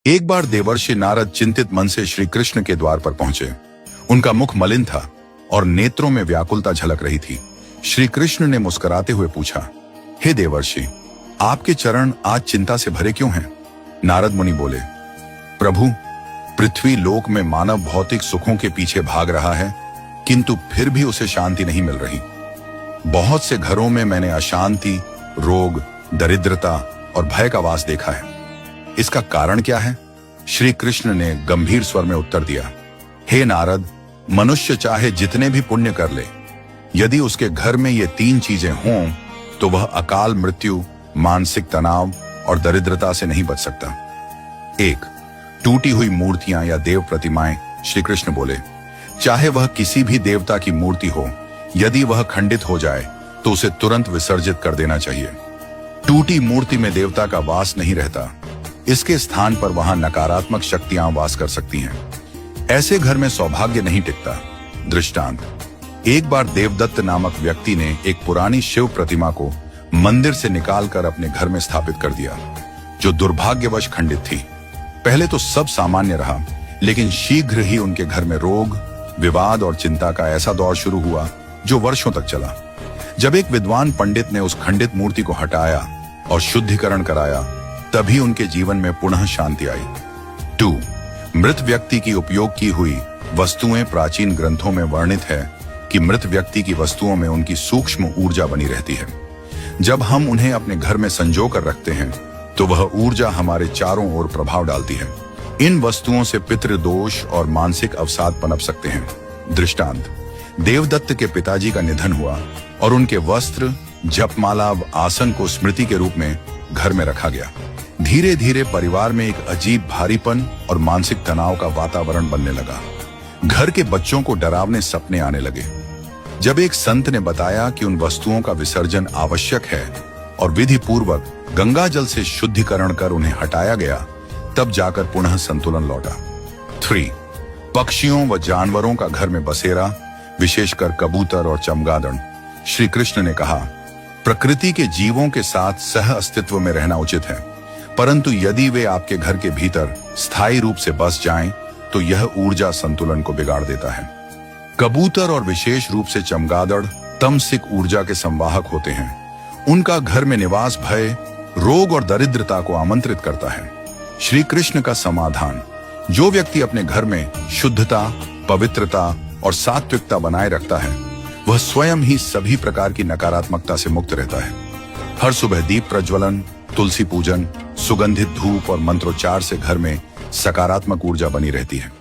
एक बार देवर्षि नारद चिंतित मन से श्री कृष्ण के द्वार पर पहुंचे। उनका मुख मलिन था और नेत्रों में व्याकुलता झलक रही थी। श्री कृष्ण ने मुस्कुराते हुए पूछा, हे देवर्षि, आपके चरण आज चिंता से भरे क्यों हैं? नारद मुनि बोले, प्रभु, पृथ्वी लोक में मानव भौतिक सुखों के पीछे भाग रहा है, किंतु फिर भी उसे शांति नहीं मिल रही। बहुत से घरों में मैंने अशांति, रोग, दरिद्रता और भय का वास देखा है। इसका कारण क्या है? श्री कृष्ण ने गंभीर स्वर में उत्तर दिया, हे नारद, मनुष्य चाहे जितने भी पुण्य कर ले, यदि उसके घर में ये 3 चीजें हों तो वह अकाल मृत्यु, मानसिक तनाव और दरिद्रता से नहीं बच सकता। 1. टूटी हुई मूर्तियां या देव प्रतिमाएं। श्री कृष्ण बोले, चाहे वह किसी भी देवता की मूर्ति हो, यदि वह खंडित हो जाए तो उसे तुरंत विसर्जित कर देना चाहिए। टूटी मूर्ति में देवता का वास नहीं रहता, इसके स्थान पर वहां नकारात्मक शक्तियां वास कर सकती हैं। ऐसे घर में सौभाग्य नहीं टिकता। दृष्टांत, एक बार देवदत्त नामक व्यक्ति ने एक पुरानी शिव प्रतिमा को मंदिर से निकालकर अपने घर में स्थापित कर दिया, जो दुर्भाग्यवश खंडित थी। पहले तो सब सामान्य रहा, लेकिन शीघ्र ही उनके घर में रोग, विवाद और चिंता का ऐसा दौर शुरू हुआ जो वर्षों तक चला। जब एक विद्वान पंडित ने उस खंडित मूर्ति को हटाया और शुद्धिकरण कराया, तभी उनके जीवन में पुनः शांति आई। 2. मृत व्यक्ति की उपयोग की हुई वस्तुएं। प्राचीन ग्रंथों में वर्णित है कि मृत व्यक्ति की वस्तुओं में उनकी सूक्ष्म ऊर्जा बनी रहती है। जब हम उन्हें अपने घर में संजो कर रखते हैं तो वह ऊर्जा हमारे चारों ओर प्रभाव डालती है। इन वस्तुओं से पितृदोष और मानसिक अवसाद पनप सकते हैं। दृष्टांत, देवदत्त के पिताजी का निधन हुआ और उनके वस्त्र, जपमाला, आसन को स्मृति के रूप में घर में रखा गया। धीरे धीरे परिवार में एक अजीब भारीपन और मानसिक तनाव का वातावरण बनने लगा। घर के बच्चों को डरावने सपने आने लगे। जब एक संत ने बताया कि उन वस्तुओं का विसर्जन आवश्यक है और विधि पूर्वक गंगा जल से शुद्धिकरण कर उन्हें हटाया गया, तब जाकर पुनः संतुलन लौटा। 3. पक्षियों व जानवरों का घर में बसेरा, विशेषकर कबूतर और चमगादड़। श्री कृष्ण ने कहा, प्रकृति के जीवों के साथ सह अस्तित्व में रहना उचित है, परंतु यदि वे आपके घर के भीतर स्थायी रूप से बस जाएं, तो यह ऊर्जा संतुलन को बिगाड़ देता है। कबूतर और विशेष रूप से चमगादड़ तमसिक ऊर्जा के संवाहक होते हैं। उनका घर में निवास भय, रोग और दरिद्रता को आमंत्रित करता है। श्री कृष्ण का समाधान, जो व्यक्ति अपने घर में शुद्धता, पवित्रता और सात्विकता बनाए रखता है, वह स्वयं ही सभी प्रकार की नकारात्मकता से मुक्त रहता है। हर सुबह दीप प्रज्वलन, तुलसी पूजन, सुगंधित धूप और मंत्रोच्चार से घर में सकारात्मक ऊर्जा बनी रहती है।